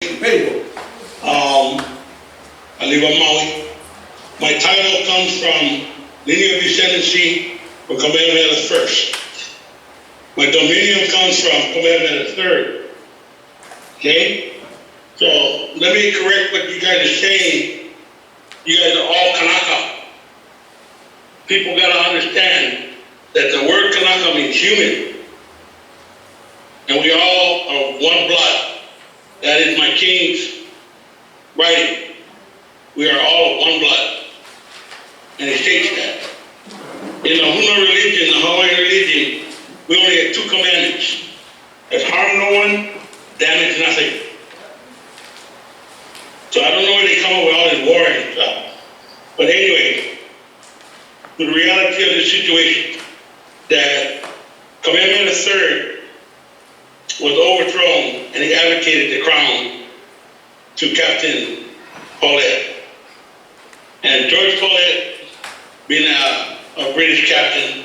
People. I live on Maui. My title comes from lineal descendancy from Kamehameha the First. My dominion comes from Kamehameha the Third. Okay? So let me correct what you guys are saying. You guys are all Kanaka. People gotta understand that the word Kanaka means human. And we all are one blood. That is my king's writing. We are all of one blood. And it states that. In the Huna religion, the Hawaiian religion, we only have two commandments. That's harm no one, damage nothing. So I don't know where they come up with all this war and stuff. But anyway, the reality of the situation, that Kamehameha III was overthrown and he advocated the crown to Captain Paulette. And George Paulette, being a British captain,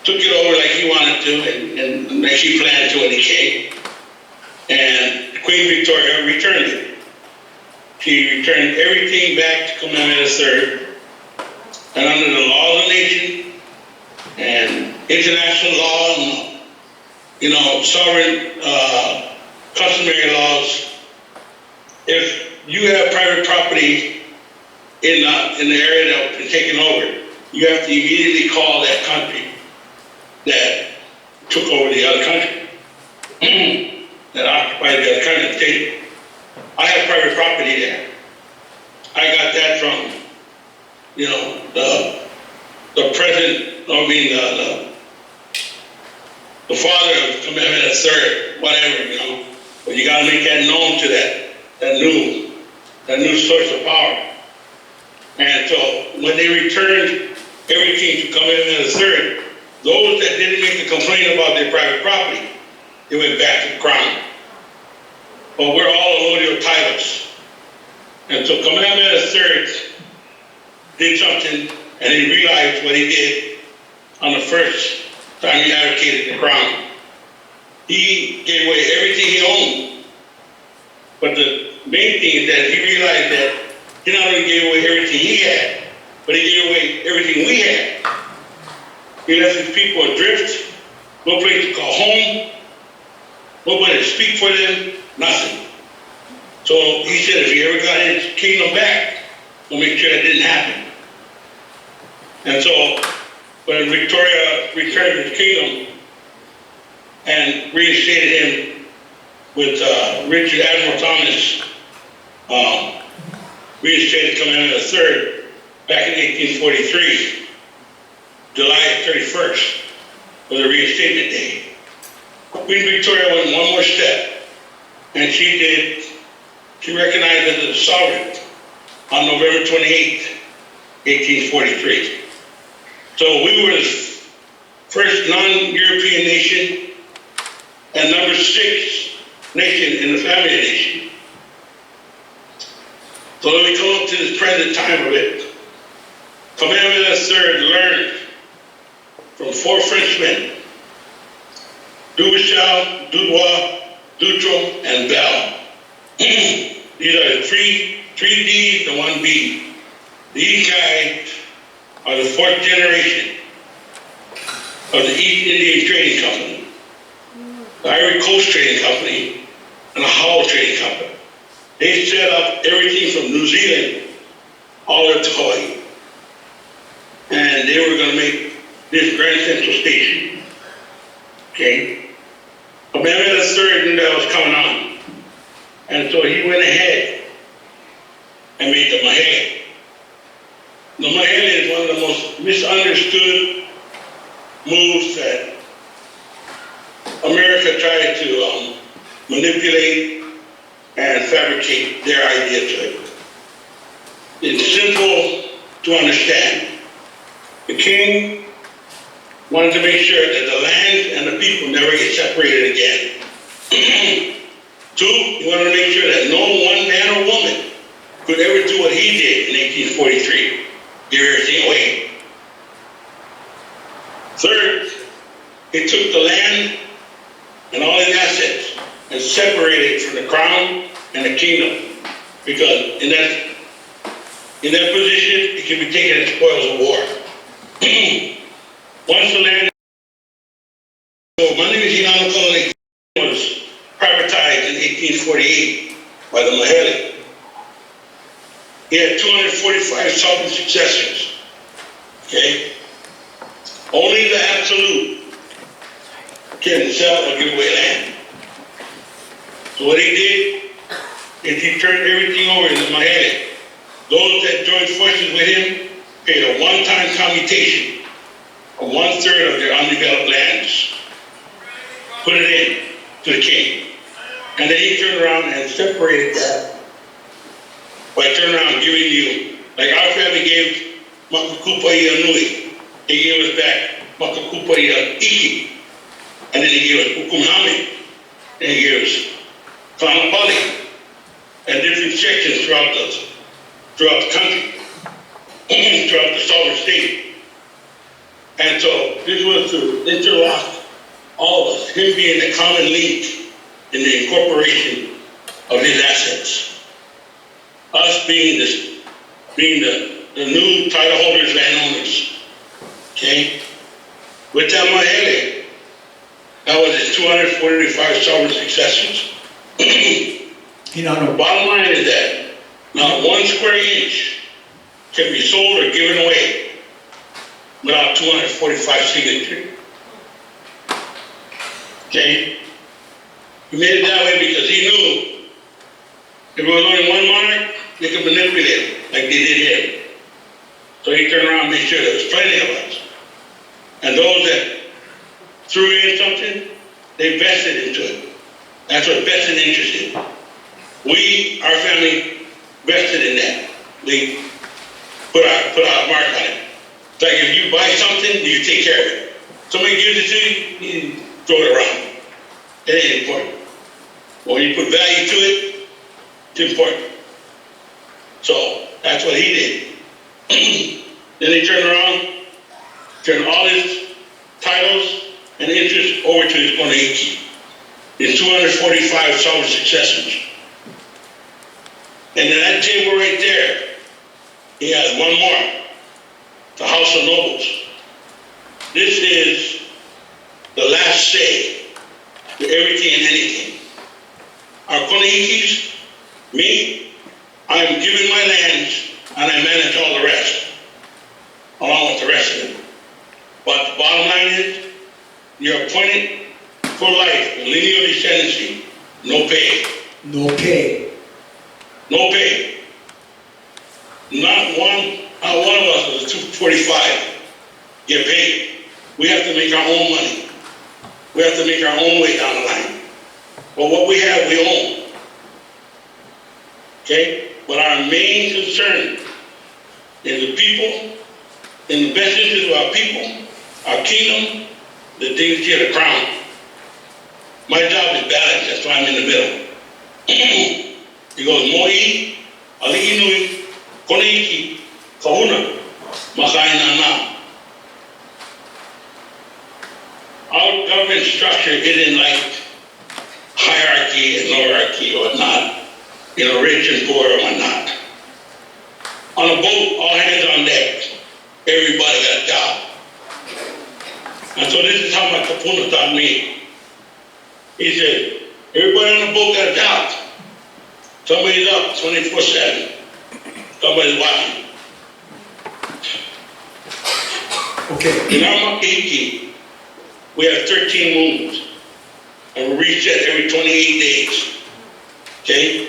took it over like he wanted to and like he planned to when he came. And Queen Victoria returned it. She returned everything back to Kamehameha III. And under the law of the nation and international law and sovereign customary laws, if you have private property in the area that has been taken over, you have to immediately call that country that took over the other country, that occupied the other country, state. I have private property there. I got that from, the president, the father of Kamehameha III, whatever, but you gotta make that known to that new source of power. And so when they returned everything to Kamehameha III, those that didn't make a complaint about their private property, they went back to the crown. But we're all allodial titles. And so Kamehameha III did something, and he realized what he did on the first time he advocated the crown. He gave away everything he owned. But the main thing is that he realized that he not only gave away everything he had, but he gave away everything we had. He left his people adrift, no place to call home, nobody to speak for them, nothing. So he said if he ever got his kingdom back, we'll make sure that didn't happen. And so when Victoria returned his kingdom and reinstated him with Richard Admiral Thomas, reinstated Kamehameha III back in 1843, July 31st was the reinstatement day. Queen Victoria went one more step, and she recognized us as a sovereign on November 28th, 1843. So we were the first non-European nation and number 6 nation in the family of nation. So when we come up to this present time of it, Kamehameha III learned from 4 Frenchmen, Dubuchel, Dubois, Dutro, and Bell. These are the three D's and 1 B. These guys are the 4th generation of the East Indian Trading Company, the Ivory Coast Trading Company, and the Howell Trading Company. They set up everything from New Zealand all the way to Hawaii. And they were going to make this Grand Central Station. Okay? Kamehameha III knew that was coming on. And so he went ahead and made the Mahele. The Mahele is one of the most misunderstood moves that America tried to manipulate and fabricate their idea to it. It's simple to understand. The king wanted to make sure that the land and the people never get separated again. 2, he wanted to make sure that no one man or woman could ever do what he did in 1843, give everything away. 3rd, he took the land and all his assets and separated it from for the crown and the kingdom. Because in that position, it can be taken as spoils of war. Once the land, so my name is Hinano Kaleleiki, was privatized in 1848 by the Mahele. He had 245 sovereign successors. Okay? Only the absolute can sell or give away land. So what he did is he turned everything over to the Mahele. Those that joined forces with him paid a one-time commutation of 1/3 of their undeveloped lands. Put it in to the king. And then he turned around and separated that by turning around and giving you, like our family gave Makakupaia Nui, he gave us back Makakupaia Iki, and then he gave us Ukumhame, and he gave us Kalanapali, and different sections throughout the country, throughout the sovereign state. And so this was to interlock all of us, him being the common link in the incorporation of his assets. Us being the new title holders, landowners. Okay? With that Mahele, that was his 245 sovereign successors. Hinano. Bottom line is that not 1 square inch can be sold or given away without 245 signatures. Okay? He made it that way because he knew if it was only one monarch, they could manipulate it like they did him. So he turned around and made sure there was plenty of us. And those that threw in something, they vested into it. That's what vested interest is. We, our family, vested in that. We put our mark on it. It's like if you buy something, you take care of it. Somebody gives it to you, you throw it around. It ain't important. But when you put value to it, it's important. So that's what he did. Then he turned around, turned all his titles and interests over to his Kaleleiki, his 245 sovereign successors. And in that table right there, he has one more, the House of Nobles. This is the last say to everything and anything. Our Kaleleikis, me, I'm giving my lands and I manage all the rest, along with the rest of them. But the bottom line is, you're appointed for life, lineal descendancy, no pay. No pay. No pay. Not one of us was 245 get paid. We have to make our own money. We have to make our own way down the line. But what we have, we own. Okay? But our main concern is the people, in the best interest of our people, our kingdom, the dignity of the crown. My job is balance, that's why I'm in the middle. He goes, Mo'i, Ali'inui, Kaleleiki, Kahuna, Makainana. Our government structure isn't like hierarchy and hierarchy or not, rich and poor or whatnot. On a boat, all hands on deck, everybody got a job. And so this is how my kapuna taught me. He said, everybody on the boat got a job. Somebody's up 24/7. Somebody's watching. Okay. In our Makahiki, we have 13 moons. And we reset every 28 days. Okay?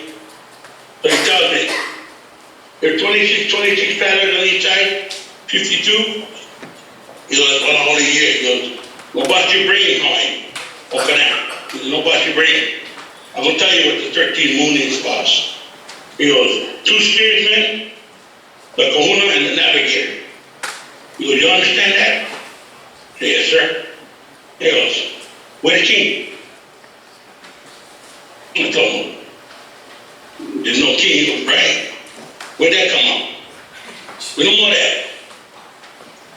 So he tells me, there are 26 patterns on each side, 52. He goes, well, only a year. He goes, no about your brain, Hoy. Okay now. He goes, no about your brain. I'm going to tell you what the 13 moon is, boss. He goes, 2 steersmen, the kahuna, and the navigator. He goes, you understand that? I say, yes, sir. He goes, where's the king? I told him, there's no king. He goes, right. Where'd that come up? We don't know that.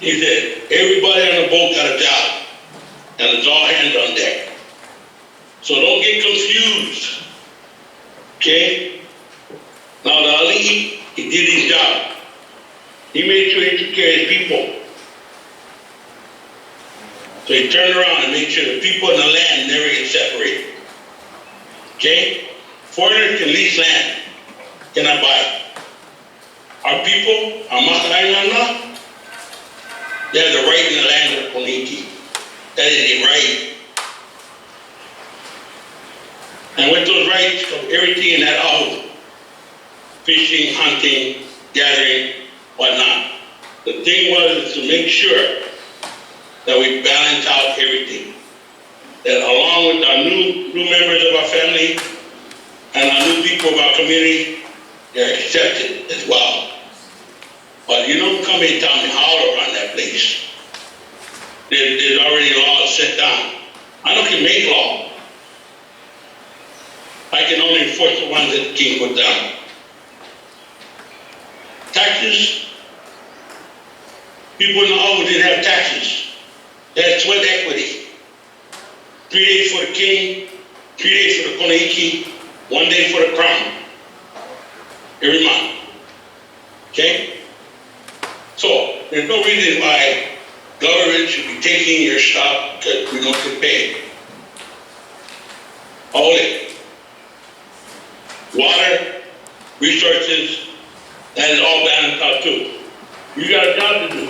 He said, everybody on the boat got a job, and it's all hands on deck. So don't get confused Okay? Now the Kaleleiki, he did his job. He made sure he took care of his people. So he turned around and made sure the people in the land never get separated. Okay? Foreigners can lease land, cannot buy it. Our people, our Makainana, they have the right in the land of Kaleleiki. That is a right. And with those rights come everything in that house. Fishing, hunting, gathering, whatnot. The thing was to make sure that we balance out everything. That along with our new members of our family and our new people of our community, they're accepted as well. But you don't come and tell me how to run that place. There's already laws set down. I don't can make law. I can only enforce the ones that the king put down. Taxes. People in the house didn't have taxes. They had sweat equity. 3 days for the king, 3 days for the Kaleleiki, 1 day for the crown. Every month. Okay? So, there's no reason why government should be taking your stuff because we don't get paid. All it. Water, resources, that is all balanced out too. You got a job to do.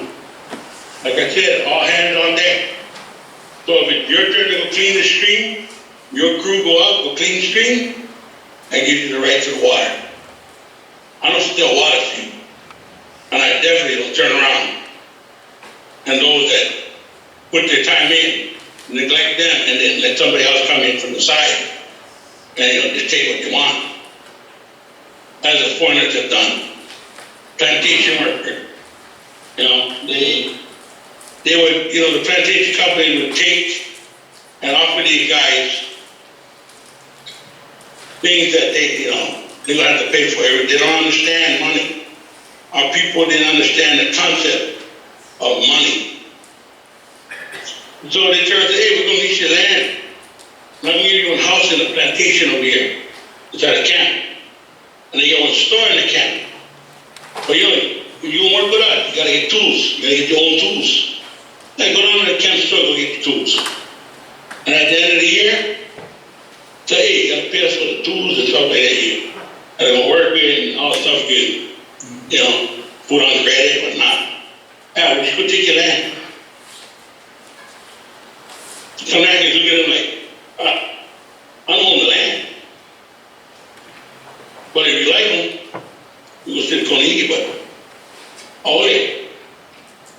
Like I said, all hands on deck. So if it's your turn to go clean the stream, your crew go out, go clean the stream, and give you the right to the water. I don't steal water for you. And I definitely don't turn around. And those that put their time in, neglect them, and then let somebody else come in from the side, and just take what you want. As the foreigners have done. Plantation worker. They would, the plantation company would take and offer these guys things that they're going to have to pay for. They don't understand money. Our people didn't understand the concept of money. So they turn and say, hey, we're going to lease your land. I'm going to give you a house in a plantation over here. It's at a camp. And they get one store in the camp. But you won't work with us. You got to get tools. You got to get your own tools. Then go down to the camp store, go get the tools. And at the end of the year, say, hey, you got to pay us for the tools and stuff like that here. And they're going to work with and all the stuff good. Food on credit, whatnot. Yeah, we just go take your land. Some Americans look at them like, I don't own the land. But if you like them, you will still Kaleleiki, but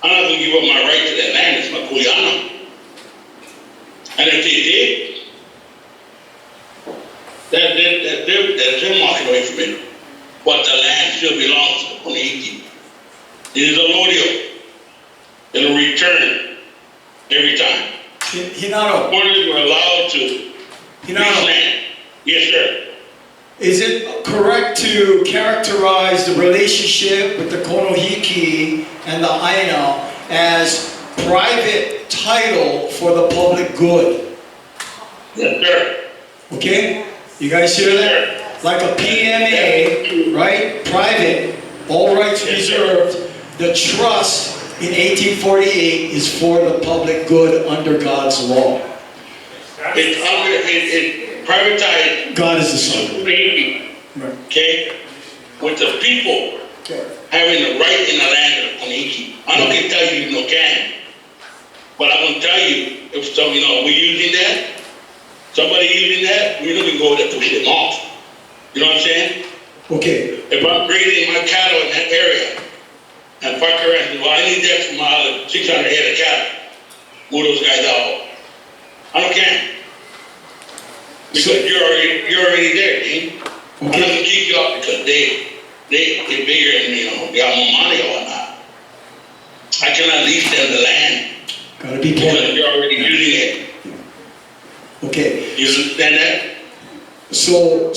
I'm not going to give up my right to that land. It's my Hinano. And if they did, that's them walking away from it. But the land still belongs to Kaleleiki. It is a lodio. It'll return every time. Hinano. Foreigners were allowed to lease land. Yes, sir. Is it correct to characterize the relationship with the Kaleleiki and the Aina as private title for the public good? Yes, sir. Okay? You guys hear that? Like a PMA, right? Private, all rights reserved. The trust in 1848 is for the public good under God's law. It's privatized. God is the son. Right. Okay? With the people having the right in the land of Kaleleiki. I don't can tell you no can. But I'm going to tell you, if some, we're using that, somebody using that, we're going to go there and push them off. You know what I'm saying? Okay. If I'm grazing my cattle in that area, and park around, well, I need that for my other 600 head of cattle. Move those guys out. I don't care. Because you're already there, Dean. I'm not going to kick you out because they're bigger and, they got more money or whatnot. I cannot lease them the land. Gotta be careful. Because you're already using it. Okay. You understand that? So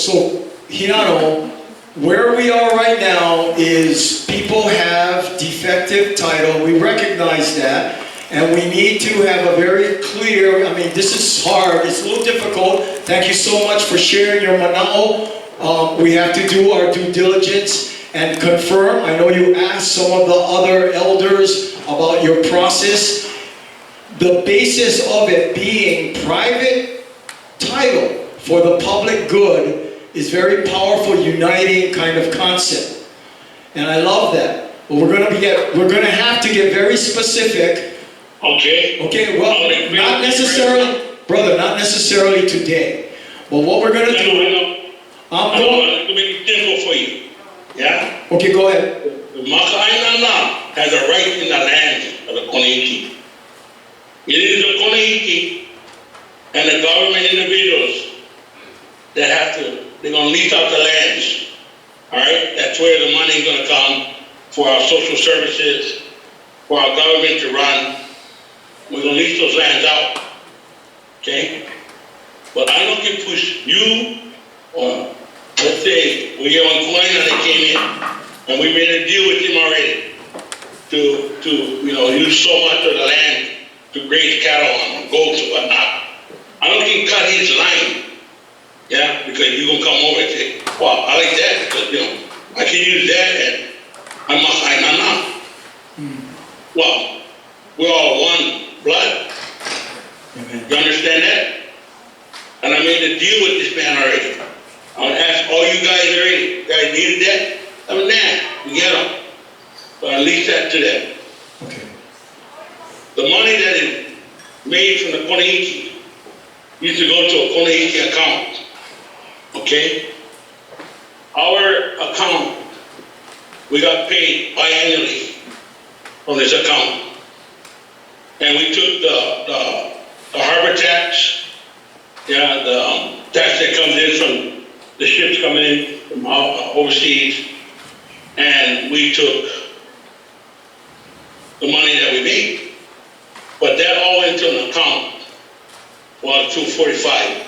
Hinano, where we are right now is people have defective title. We recognize that. And we need to have a very clear, this is hard, it's a little difficult. Thank you so much for sharing your manao We have to do our due diligence and confirm. I know you asked some of the other elders about your process. The basis of it being private title for the public good is very powerful, uniting kind of concept. And I love that. But we're gonna have to get very specific. Okay. Okay, well, not necessarily, brother, not necessarily today. But what we're gonna do, I'm going to make it simple for you. Yeah? okay, go ahead. The Makainana has a right in the land of the Kaleleiki. It is the Kaleleiki and the government individuals that they're going to lease out the lands. All right? That's where the money is going to come for our social services, for our government to run. We're going to lease those lands out. Okay? But I don't can push you, or let's say we are on Kuaina that came in, and we made a deal with him already to use so much of the land to graze cattle on, goats and whatnot. I don't can cut his line, yeah, because you're going to come over and say, well, I like that, because, I can use that, and I'm not. Well, we're all one blood. Amen. You understand that? And I made a deal with this man already. I want to ask all you guys already. You guys needed that? I mean, nah, we get them. So I lease that to them. Okay. The money that is made from the Kaleleiki used to go to a Kaleleiki account. Okay? Our account, we got paid biannually from this account. And we took the harbor tax, yeah, the tax that comes in from the ships coming in from overseas, and we took the money that we made. But that all went to an account for 245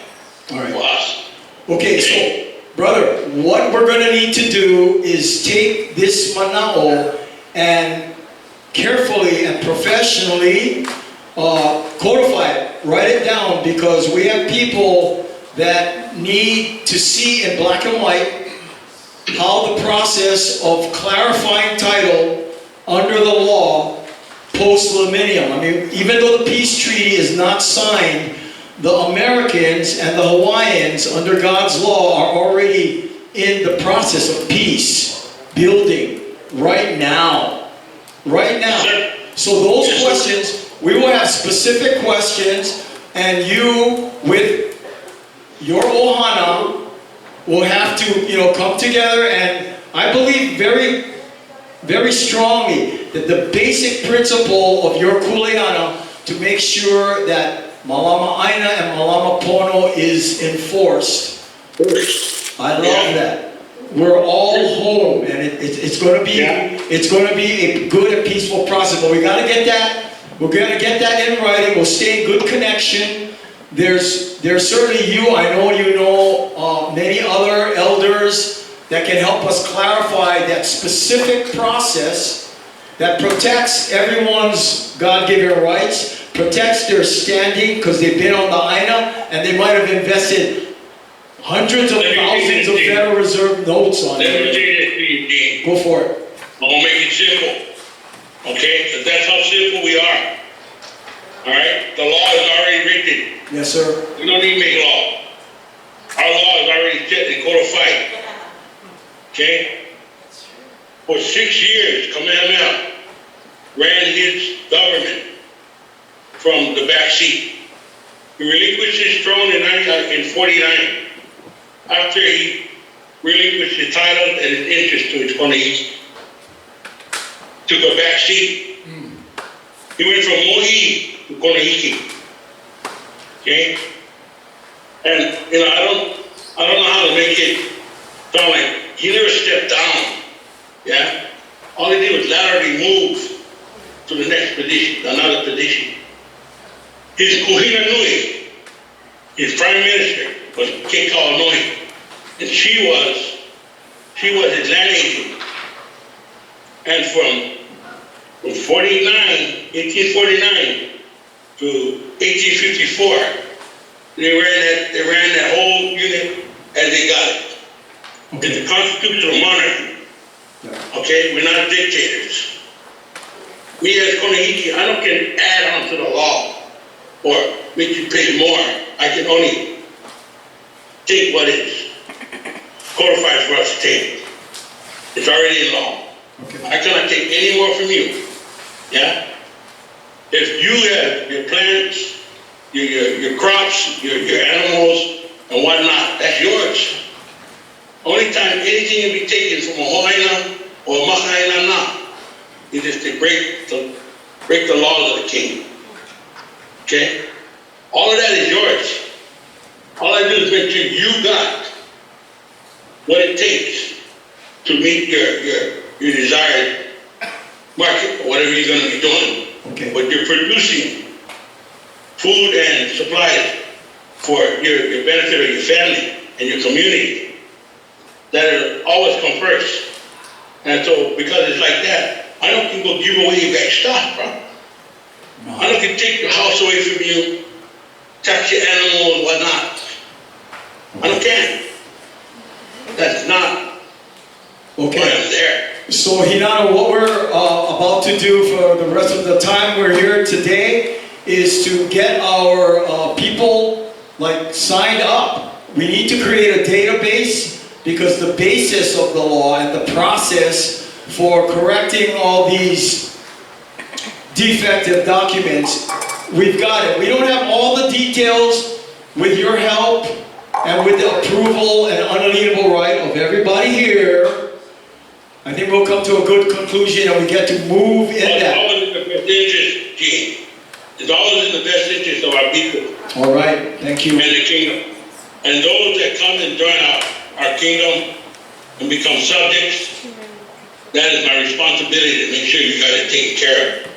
for us. Okay, so, brother, what we're going to need to do is take this manao and carefully and professionally codify it, write it down, because we have people that need to see in black and white how the process of clarifying title under the law post-millennium. I mean, even though the peace treaty is not signed, the Americans and the Hawaiians under God's law are already in the process of peace building right now. Right now. So those questions, we will have specific questions, and you with your ohana will have to, come together, and I believe very, very strongly that the basic principle of your kuleana to make sure that Malama Aina and Malama Pono is enforced. I love that. We're all home, and it's going to be a good and peaceful process. But we got to get that. We're going to get that in writing. We'll stay in good connection. There's certainly you. I know you know many other elders that can help us clarify that specific process that protects everyone's God-given rights, protects their standing because they've been on the Aina and they might have invested hundreds of thousands of Federal Reserve notes on it. Let me say this to you, Dean. Go for it. I'm going to make it simple. Okay? Because that's how simple we are. Alright? The law is already written. Yes, sir. We don't need to make law. Our law is already set and codified. Okay? For 6 years, Kamehameha ran his government from the back seat. He relinquished his throne in 49 after he relinquished his title and his interest to his Kaleleiki. Took a back seat. He went from Mohi to Kaleleiki. Okay? And I don't know how to make it sound like he never stepped down. Yeah? All he did was laterally move to the next position, another position. His Hinano, his prime minister, was Kaleleiki, and she was his land agent. And from 1849 to 1854, they ran that whole unit as they got it. It's a constitutional monarchy. Okay, we're not dictators. Me as Kaleleiki, I don't can add on to the law or make you pay more. I can only take what is codified for us to take. It's already in law. Okay. I cannot take any more from you. Yeah? If you have your plants, your crops, your animals, and whatnot, that's yours. Only time anything can be taken from a Hohaina or a Makaina na is just to break the laws of the king. Okay? All of that is yours. All I do is make sure you got what it takes to meet your desired market or whatever you're going to be doing. Okay. But you're producing food and supplies for your benefit of your family and your community. That'll always come first. And so, because it's like that, I don't can go give away your guys' stuff, bro. No. I don't can take your house away from you, tax your animals, whatnot. I don't can. That's not why Okay. I'm there. So Hinano, what we're about to do for the rest of the time we're here today is to get our people like signed up. We need to create a database because the basis of the law and the process for correcting all these defective documents, we've got it. We don't have all the details. With your help and with the approval and unalienable right of everybody here, I think we'll come to a good conclusion and we get to move in It's that. always in the best interest, Gene. It's always in the best interest of our people All right, thank you. and the kingdom. And those that come and join our kingdom and become subjects, that is my responsibility to make sure you got it taken care of.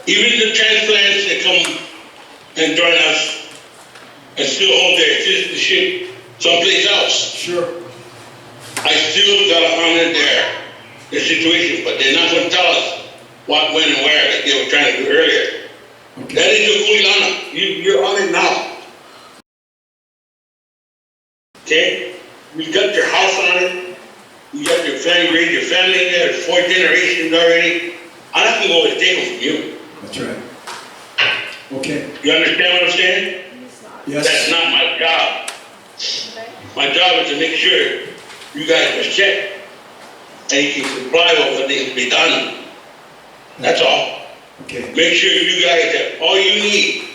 Even the transplants that come and join us and still hold their citizenship someplace else, Sure. I still gotta honor their situation, but they're not gonna tell us what, when, and where, like they were trying to do earlier. That Okay. is your kuilana. You're on it now. Okay? You got your house on it. You got your family, raised your family in there. There's 4 generations already. I'm not gonna go and take them from you. That's right. Okay. You understand what I'm saying? That's Yes. not my job. My job is to make sure you guys are checked and you can comply with what needs to be done. That's all. Okay. Make sure you guys have all you need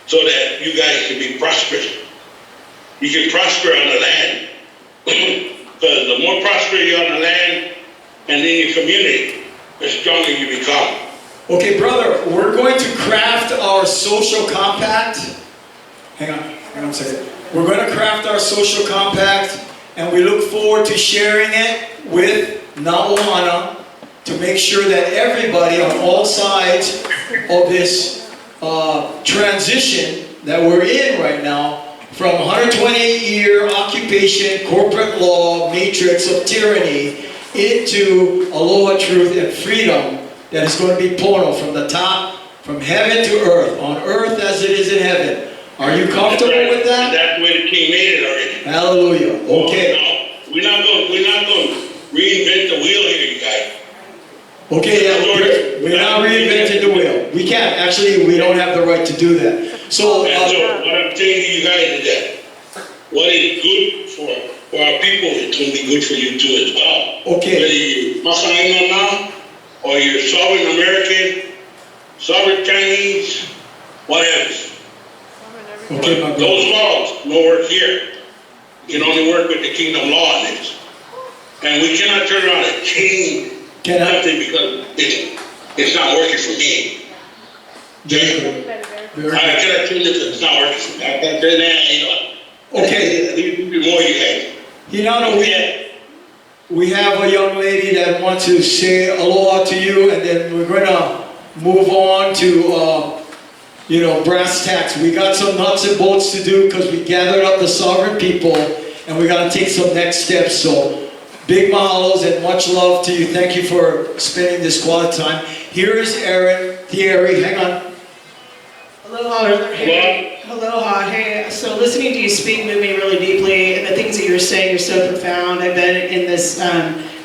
so that you guys can be prosperous. You can prosper on the land. Because the more prosperous you're on the land and in your community, the stronger you become. Okay, brother, we're going to craft our social compact. Hang on a second. We're going to craft our social compact and we look forward to sharing it with Nauana to make sure that everybody on all sides of this transition that we're in right now from 128-year occupation, corporate law, matrix of tyranny into aloha, truth, and freedom that is going to be pono from the top, from heaven to earth, on earth as it is in heaven. Are you comfortable with that? That's the way the king made it already. Hallelujah. Okay. No, we're not going to reinvent the wheel here, you guys. Okay, yeah, we're not reinventing the wheel. We can't. Actually, we don't have the right to do that. So, And so what I'm saying to you guys is that what is good for our people, it's going to be good for you too as well. Okay. Whether you're Makaina now, or you're sovereign American, sovereign Chinese, whatever. okay, my But brother. those laws don't work here. You can only work with the kingdom law on this. And we cannot turn around and change something because it's not working for me. Very good. Very I good. cannot change it because it's not working for me. I can't turn that, you know. Okay. I need to do more, you guys. Hinano, we have a young lady that wants to say aloha to you, and then we're going to move on to, brass tacks. We got some nuts and bolts to do because we gathered up the sovereign people, and we got to take some next steps. So, big mahalos and much love to you. Thank you for spending this quality time. Here is Aaron Thierry. Hang on. Aloha, Brother Harry. Aloha, hey, so listening to you speak moved me really deeply, and the things that you're saying are so profound. I've been in this,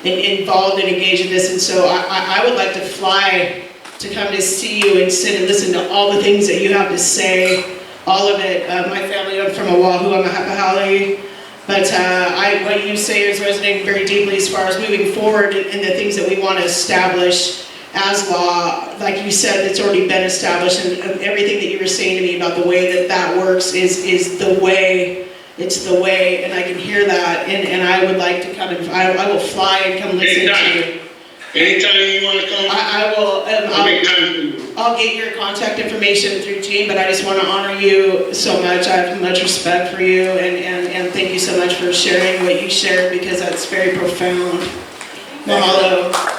involved and engaged in this, and so I would like to fly to come to see you and sit and listen to all the things that you have to say, all of it. My family, I'm from Oahu, I'm a Hapahali, but what you say is resonating very deeply as far as moving forward and the things that we want to establish as law. Like you said, it's already been established, and everything that you were saying to me about the way that that works is the way. It's the way, and I can hear that, and I would like to come and I will fly and come listen to you. Anytime you want to come. I will. I'll get your contact information through Gene, but I just want to honor you so much. I have much respect for you, and thank you so much for sharing what you shared, because that's very profound. Mahalo.